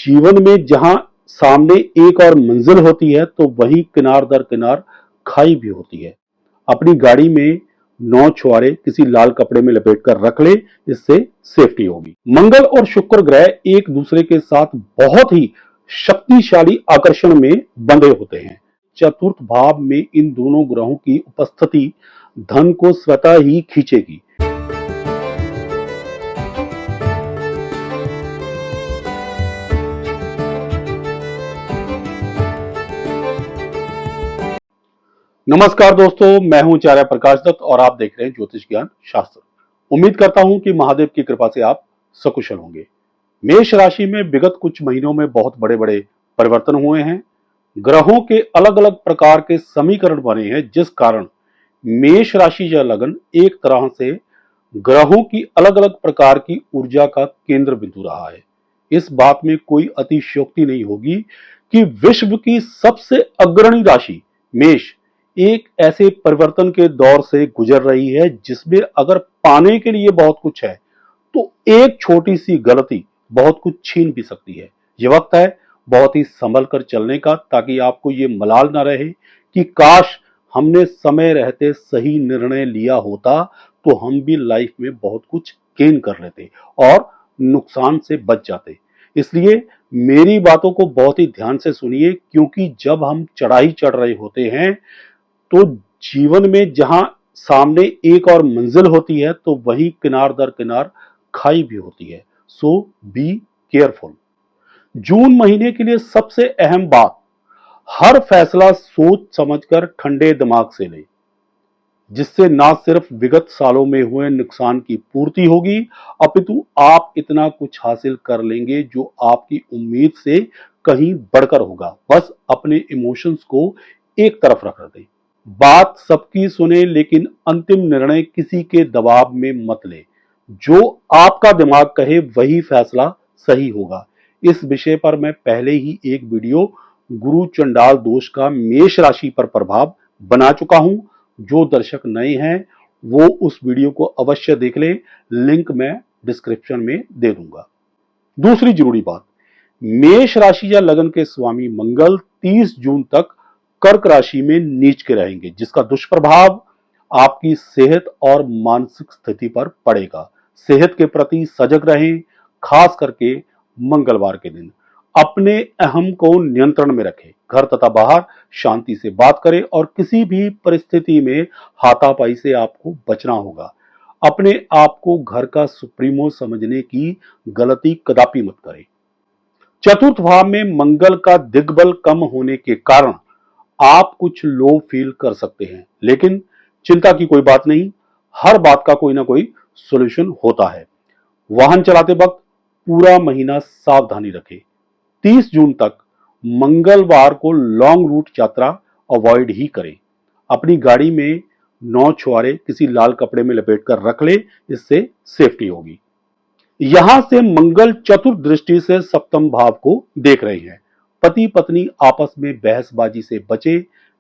जीवन में जहां सामने एक और मंजिल होती है तो वहीं किनार दर किनार खाई भी होती है। अपनी गाड़ी में 9 छुआरे किसी लाल कपड़े में लपेट कर रख ले, इससे सेफ्टी होगी। मंगल और शुक्र ग्रह एक दूसरे के साथ बहुत ही शक्तिशाली आकर्षण में बंधे होते हैं। चतुर्थ भाव में इन दोनों ग्रहों की उपस्थिति धन को स्वतः ही खींचेगी। नमस्कार दोस्तों, मैं हूं आचार्य प्रकाश दत्त और आप देख रहे हैं ज्योतिष ज्ञान शास्त्र। उम्मीद करता हूं कि महादेव की कृपा से आप सकुशल होंगे। मेष राशि में विगत कुछ महीनों में बहुत बड़े बड़े परिवर्तन हुए हैं। ग्रहों के अलग अलग प्रकार के समीकरण बने हैं, जिस कारण मेष राशि या लगन एक तरह से ग्रहों की अलग अलग प्रकार की ऊर्जा का केंद्र बिंदु रहा है। इस बात में कोई अतिशयोक्ति नहीं होगी कि विश्व की सबसे अग्रणी राशि मेष एक ऐसे परिवर्तन के दौर से गुजर रही है जिसमें अगर पाने के लिए बहुत कुछ है तो एक छोटी सी गलती बहुत कुछ छीन भी सकती है। ये वक्त है बहुत ही संभल कर चलने का, ताकि आपको ये मलाल ना रहे कि काश हमने समय रहते सही निर्णय लिया होता तो हम भी लाइफ में बहुत कुछ गेन कर लेते और नुकसान से बच जाते। इसलिए मेरी बातों को बहुत ही ध्यान से सुनिए, क्योंकि जब हम चढ़ाई चढ़ रहे होते हैं तो जीवन में जहां सामने एक और मंजिल होती है तो वहीं किनार दर किनार खाई भी होती है। सो बी केयरफुल। जून महीने के लिए सबसे अहम बात, हर फैसला सोच समझकर ठंडे दिमाग से लें, जिससे ना सिर्फ विगत सालों में हुए नुकसान की पूर्ति होगी, अपितु आप इतना कुछ हासिल कर लेंगे जो आपकी उम्मीद से कहीं बढ़कर होगा। बस अपने इमोशंस को एक तरफ रख दें। बात सबकी सुने, लेकिन अंतिम निर्णय किसी के दबाव में मत ले। जो आपका दिमाग कहे वही फैसला सही होगा। इस विषय पर मैं पहले ही एक वीडियो गुरु चंडाल दोष का मेष राशि पर प्रभाव बना चुका हूं। जो दर्शक नए हैं वो उस वीडियो को अवश्य देख लें, लिंक मैं डिस्क्रिप्शन में दे दूंगा। दूसरी जरूरी बात, मेष राशि या लगन के स्वामी मंगल 30 जून तक कर्क राशि में नीच के रहेंगे, जिसका दुष्प्रभाव आपकी सेहत और मानसिक स्थिति पर पड़ेगा। सेहत के प्रति सजग रहें, खास करके मंगलवार के दिन। अपने अहम को नियंत्रण में रखें। घर तथा बाहर शांति से बात करें और किसी भी परिस्थिति में हाथापाई से आपको बचना होगा। अपने आप को घर का सुप्रीमो समझने की गलती कदापि मत करें। चतुर्थ भाव में मंगल का दिग्बल कम होने के कारण आप कुछ लो फील कर सकते हैं, लेकिन चिंता की कोई बात नहीं। हर बात का कोई ना कोई सॉल्यूशन होता है। वाहन चलाते वक्त पूरा महीना सावधानी रखें। 30 जून तक मंगलवार को लॉन्ग रूट यात्रा अवॉइड ही करें। अपनी गाड़ी में 9 छुआरे किसी लाल कपड़े में लपेट कर रख ले, इससे सेफ्टी होगी। यहां से मंगल चतुर्थ दृष्टि से सप्तम भाव को देख रहे हैं। पति पत्नी आपस में बहसबाजी से बचे।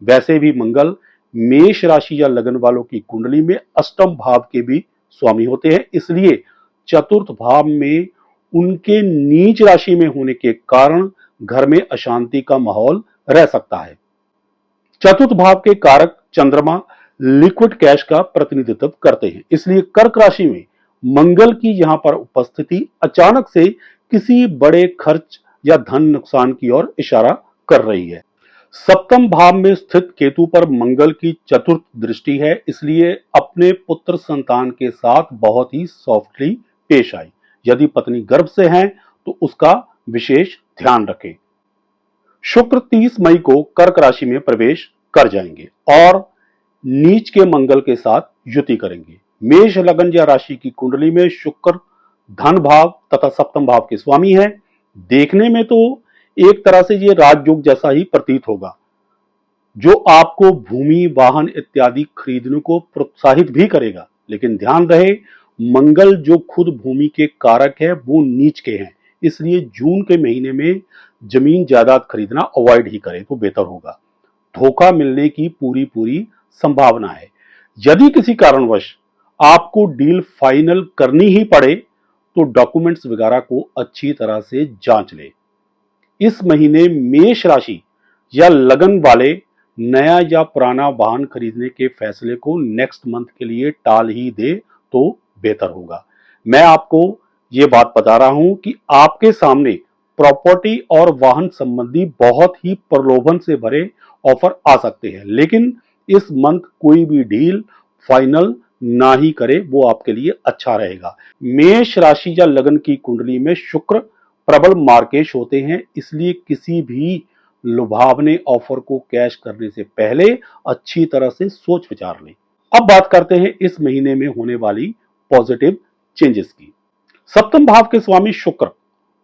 वैसे भी मंगल मेष राशि या लगन वालों की कुंडली में अष्टम भाव के भी स्वामी होते हैं, इसलिए चतुर्थ भाव में उनके नीच राशि में होने के कारण घर में अशांति का माहौल रह सकता है। चतुर्थ भाव के कारक चंद्रमा लिक्विड कैश का प्रतिनिधित्व करते हैं, इसलिए कर्क राशि में मंगल की यहां पर उपस्थिति अचानक से किसी बड़े खर्च या धन नुकसान की ओर इशारा कर रही है। सप्तम भाव में स्थित केतु पर मंगल की चतुर्थ दृष्टि है, इसलिए अपने पुत्र संतान के साथ बहुत ही सॉफ्टली पेश आए। यदि पत्नी गर्भ से है तो उसका विशेष ध्यान रखें। शुक्र 30 मई को कर्क राशि में प्रवेश कर जाएंगे और नीच के मंगल के साथ युति करेंगे। मेष लगन या राशि की कुंडली में शुक्र धन भाव तथा सप्तम भाव के स्वामी हैं। देखने में तो एक तरह से ये राजयोग जैसा ही प्रतीत होगा, जो आपको भूमि वाहन इत्यादि खरीदने को प्रोत्साहित भी करेगा। लेकिन ध्यान रहे, मंगल जो खुद भूमि के कारक है वो नीच के हैं, इसलिए जून के महीने में जमीन जायदाद खरीदना अवॉइड ही करें तो बेहतर होगा। धोखा मिलने की पूरी संभावना है। यदि किसी कारणवश आपको डील फाइनल करनी ही पड़े तो डॉक्यूमेंट्स वगैरह को अच्छी तरह से जांच लें। इस महीने मेष राशि या लगन वाले नया या पुराना वाहन खरीदने के फैसले को नेक्स्ट मंथ के लिए टाल ही दे तो बेहतर होगा। मैं आपको ये बात बता रहा हूं कि आपके सामने प्रॉपर्टी और वाहन संबंधी बहुत ही प्रलोभन से भरे ऑफर आ सकते हैं, लेकिन इस मंथ कोई भी डील फाइनल ना ही करे, वो आपके लिए अच्छा रहेगा। मेष राशि या लगन की कुंडली में शुक्र प्रबल मार्केश होते हैं, इसलिए किसी भी लुभावने ऑफर को कैश करने से पहले अच्छी तरह से सोच विचार लें। अब बात करते हैं इस महीने में होने वाली पॉजिटिव चेंजेस की। सप्तम भाव के स्वामी शुक्र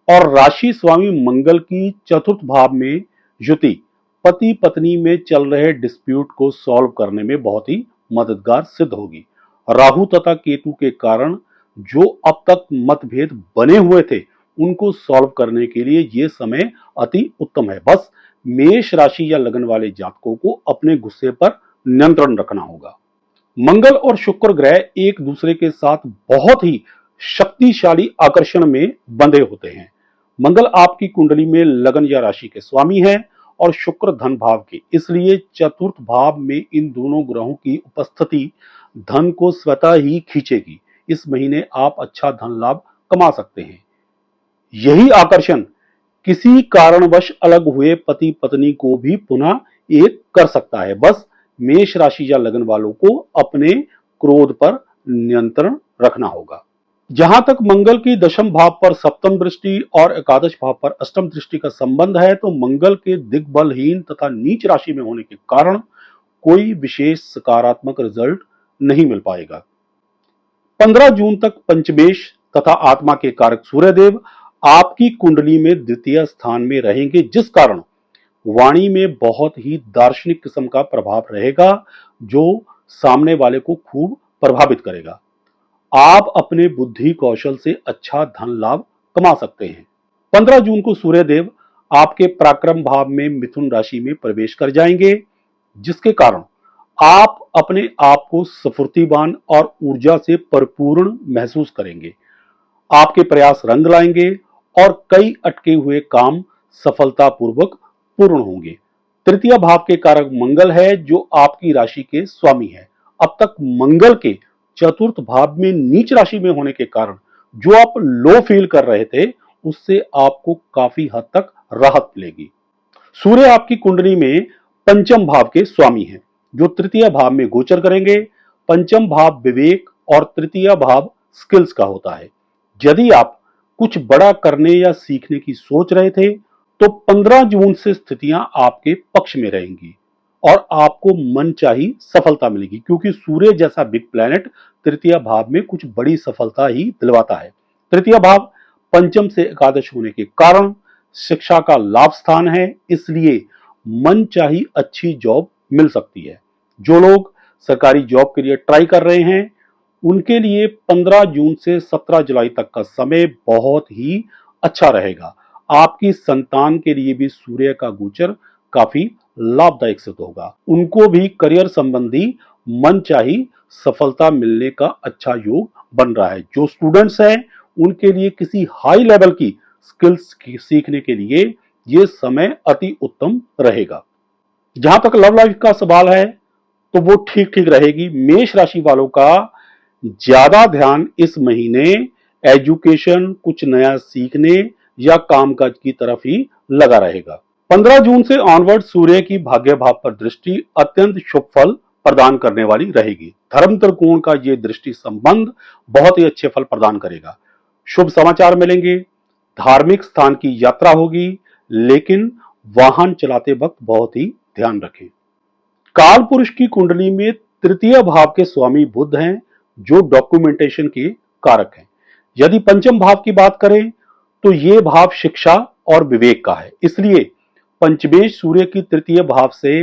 और राशि स्वामी मंगल की चतुर्थ भाव में युति पति पत्नी में चल रहे डिस्प्यूट को सॉल्व करने में बहुत ही मददगार सिद्ध होगी। राहु तथा केतु के कारण जो अब तक मतभेद बने हुए थे, उनको सॉल्व करने के लिए यह समय अति उत्तम है। बस मेष राशि या लगन वाले जातकों को अपने गुस्से पर नियंत्रण रखना होगा। मंगल और शुक्र ग्रह एक दूसरे के साथ बहुत ही शक्तिशाली आकर्षण में बंधे होते हैं। मंगल आपकी कुंडली में लगन या राशि के स्वामी है और शुक्र धन भाव के, इसलिए चतुर्थ भाव में इन दोनों ग्रहों की उपस्थिति धन को स्वतः ही खींचेगी। इस महीने आप अच्छा धन लाभ कमा सकते हैं। यही आकर्षण किसी कारणवश अलग हुए पति पत्नी को भी पुनः एक कर सकता है। बस मेष राशि या लगन वालों को अपने क्रोध पर नियंत्रण रखना होगा। जहां तक मंगल की दशम भाव पर सप्तम दृष्टि और एकादश भाव पर अष्टम दृष्टि का संबंध है, तो मंगल के दिग्बलहीन तथा नीच राशि में होने के कारण कोई विशेष सकारात्मक रिजल्ट नहीं मिल पाएगा। 15 जून तक पंचमेश तथा आत्मा के कारक सूर्यदेव आपकी कुंडली में द्वितीय स्थान में रहेंगे, जिस कारण वाणी में बहुत ही दार्शनिक किस्म का प्रभाव रहेगा, जो सामने वाले को खूब प्रभावित करेगा। आप अपने बुद्धि कौशल से अच्छा धन लाभ कमा सकते हैं। 15 जून को सूर्यदेव आपके पराक्रम भाव में मिथुन राशि में प्रवेश कर जाएंगे, जिसके कारण आप अपने आप को स्फूर्तिवान और ऊर्जा से परिपूर्ण महसूस करेंगे। आपके प्रयास रंग लाएंगे और कई अटके हुए काम सफलतापूर्वक पूर्ण होंगे। तृतीय भाव के कारक मंगल है, जो आपकी राशि के स्वामी है। अब तक मंगल के चतुर्थ भाव में नीच राशि में होने के कारण जो आप लो फील कर रहे थे, उससे आपको काफी हद तक राहत मिलेगी। सूर्य आपकी कुंडली में पंचम भाव के स्वामी हैं, जो तृतीय भाव में गोचर करेंगे। पंचम भाव विवेक और तृतीय भाव स्किल्स का होता है। यदि आप कुछ बड़ा करने या सीखने की सोच रहे थे, तो 15 जून से स्थितियां आपके पक्ष में रहेंगी और आपको मनचाही सफलता मिलेगी, क्योंकि सूर्य जैसा बिग प्लैनेट तृतीय भाव में कुछ बड़ी सफलता ही दिलवाता है। तृतीय भाव पंचम से एकादश होने के कारण शिक्षा का लाभ स्थान है, इसलिए मनचाही अच्छी जॉब मिल सकती है। जो लोग सरकारी जॉब के लिए ट्राई कर रहे हैं, उनके लिए 15 जून से 17 जुलाई तक का समय बहुत ही अच्छा रहेगा। आपकी संतान के लिए भी सूर्य का गोचर काफी लाभदायक सिद्ध होगा। उनको भी करियर संबंधी मनचाही सफलता मिलने का अच्छा योग बन रहा है। जो स्टूडेंट्स हैं, उनके लिए किसी हाई लेवल की स्किल्स सीखने के लिए ये समय अति उत्तम रहेगा। जहां तक लव लाइफ का सवाल है, तो वो ठीक ठीक रहेगी। मेष राशि वालों का ज्यादा ध्यान इस महीने एजुकेशन, कुछ नया सीखने या कामकाज की तरफ ही लगा रहेगा। 15 जून से ऑनवर्ड सूर्य की भाग्य भाव पर दृष्टि अत्यंत शुभ फल प्रदान करने वाली रहेगी। धर्म त्रिकोण का ये दृष्टि संबंध बहुत ही अच्छे फल प्रदान करेगा। शुभ समाचार मिलेंगे, धार्मिक स्थान की यात्रा होगी, लेकिन वाहन चलाते वक्त बहुत ही ध्यान रखें। काल पुरुष की कुंडली में तृतीय भाव के स्वामी बुध हैं, जो डॉक्यूमेंटेशन के कारक हैं। यदि पंचम भाव की बात करें, तो ये भाव शिक्षा और विवेक का है, इसलिए पंचमेश सूर्य की तृतीय भाव से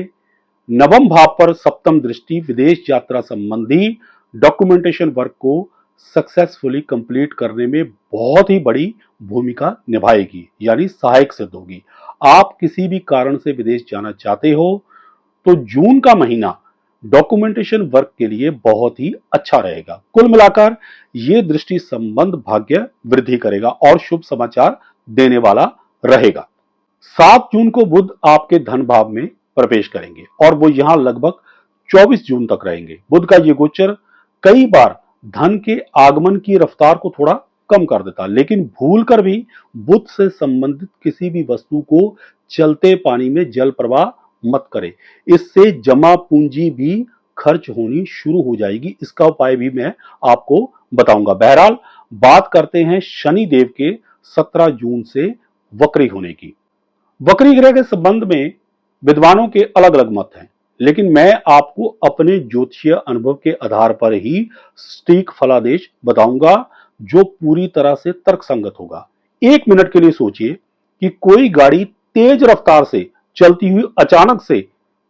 नवम भाव पर सप्तम दृष्टि विदेश यात्रा संबंधी डॉक्यूमेंटेशन वर्क को सक्सेसफुली कंप्लीट करने में बहुत ही बड़ी भूमिका निभाएगी, यानी सहायक सिद्ध होगी। आप किसी भी कारण से विदेश जाना चाहते हो, तो जून का महीना डॉक्यूमेंटेशन वर्क के लिए बहुत ही अच्छा रहेगा। कुल मिलाकर ये दृष्टि संबंध भाग्य वृद्धि करेगा और शुभ समाचार देने वाला रहेगा। 7 जून को बुध आपके धन भाव में प्रवेश करेंगे और वो यहां लगभग 24 जून तक रहेंगे। बुध का ये गोचर कई बार धन के आगमन की रफ्तार को थोड़ा कम कर देता, लेकिन भूल कर भी बुध से संबंधित किसी भी वस्तु को चलते पानी में जल प्रवाह मत करें। इससे जमा पूंजी भी खर्च होनी शुरू हो जाएगी। इसका उपाय भी मैं आपको बताऊंगा। बहरहाल बात करते हैं शनि देव के 17 जून से वक्री होने की। वक्री ग्रह के संबंध में विद्वानों के अलग अलग मत हैं, लेकिन मैं आपको अपने ज्योतिषीय अनुभव के आधार पर ही सटीक फलादेश बताऊंगा जो पूरी तरह से तर्कसंगत होगा। 1 मिनट के लिए सोचिए कि कोई गाड़ी तेज रफ्तार से चलती हुई अचानक से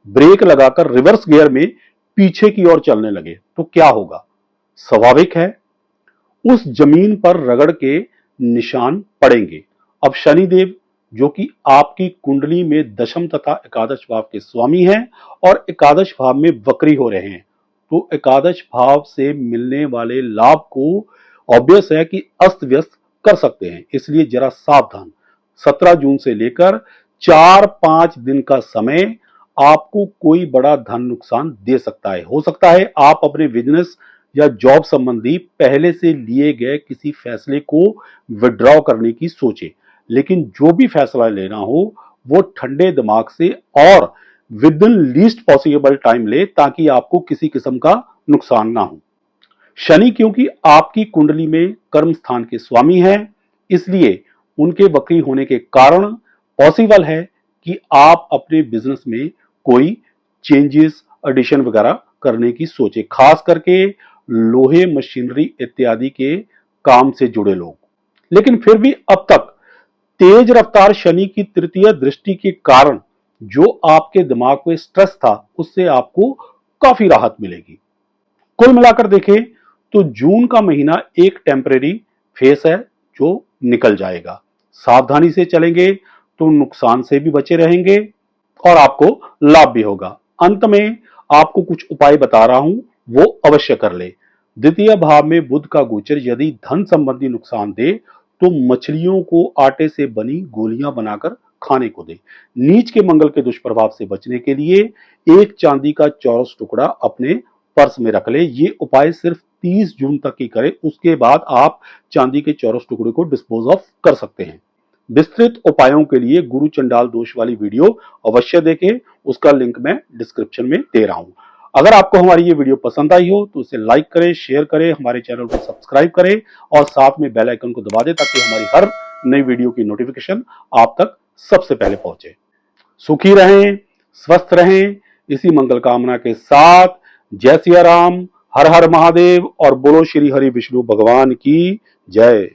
ब्रेक लगाकर रिवर्स गियर में पीछे की ओर चलने लगे तो क्या होगा? स्वाभाविक है उस जमीन पर रगड़ के निशान पड़ेंगे। अब शनिदेव जो कि आपकी कुंडली में दशम तथा एकादश भाव के स्वामी हैं और एकादश भाव में वक्री हो रहे हैं, तो एकादश भाव से मिलने वाले लाभ को ऑब्वियस है कि अस्त व्यस्त कर सकते हैं। इसलिए जरा सावधान। 17 जून से लेकर 4-5 दिन का समय आपको कोई बड़ा धन नुकसान दे सकता है। हो सकता है आप अपने बिजनेस या जॉब संबंधी पहले से लिए गए किसी फैसले को विड्रॉ करने की सोचे, लेकिन जो भी फैसला लेना हो वो ठंडे दिमाग से और with in least possible time ले, ताकि आपको किसी किस्म का नुकसान ना हो। शनि क्योंकि आपकी कुंडली में कर्म स्थान के स्वामी हैं, इसलिए उनके वक्री होने के कारण पॉसिबल है कि आप अपने बिजनेस में कोई चेंजेस एडिशन वगैरह करने की सोचे, खास करके लोहे मशीनरी इत्यादि के काम से जुड़े लोग। लेकिन फिर भी अब तक तेज रफ्तार शनि की तृतीय दृष्टि के कारण जो आपके दिमाग में स्ट्रेस था उससे आपको काफी राहत मिलेगी। कुल मिलाकर देखें तो जून का महीना एक टेम्परेरी फेस है जो निकल जाएगा। सावधानी से चलेंगे तो नुकसान से भी बचे रहेंगे और आपको लाभ भी होगा। अंत में आपको कुछ उपाय बता रहा हूं, वो अवश्य कर ले। द्वितीय भाव में बुध का गोचर यदि धन संबंधी नुकसान दे तो मछलियों को आटे से बनी गोलियां बनाकर खाने को दे। नीच के मंगल के दुष्प्रभाव से बचने के लिए एक चांदी का चौरस टुकड़ा अपने पर्स में रख ले। ये उपाय सिर्फ 30 जून तक ही करें, उसके बाद आप चांदी के चौरस टुकड़े को डिस्पोज ऑफ कर सकते हैं। विस्तृत उपायों के लिए गुरु चंडाल दोष वाली वीडियो अवश्य देखें, उसका लिंक मैं डिस्क्रिप्शन में दे रहा हूं। अगर आपको हमारी ये वीडियो पसंद आई हो तो इसे लाइक करें, शेयर करें, हमारे चैनल को सब्सक्राइब करें और साथ में बेल आइकन को दबा दें ताकि हमारी हर नई वीडियो की नोटिफिकेशन आप तक सबसे पहले पहुंचे। सुखी रहें, स्वस्थ रहें, इसी मंगल कामना के साथ जय सिया राम, हर हर महादेव और बोलो श्री हरि विष्णु भगवान की जय।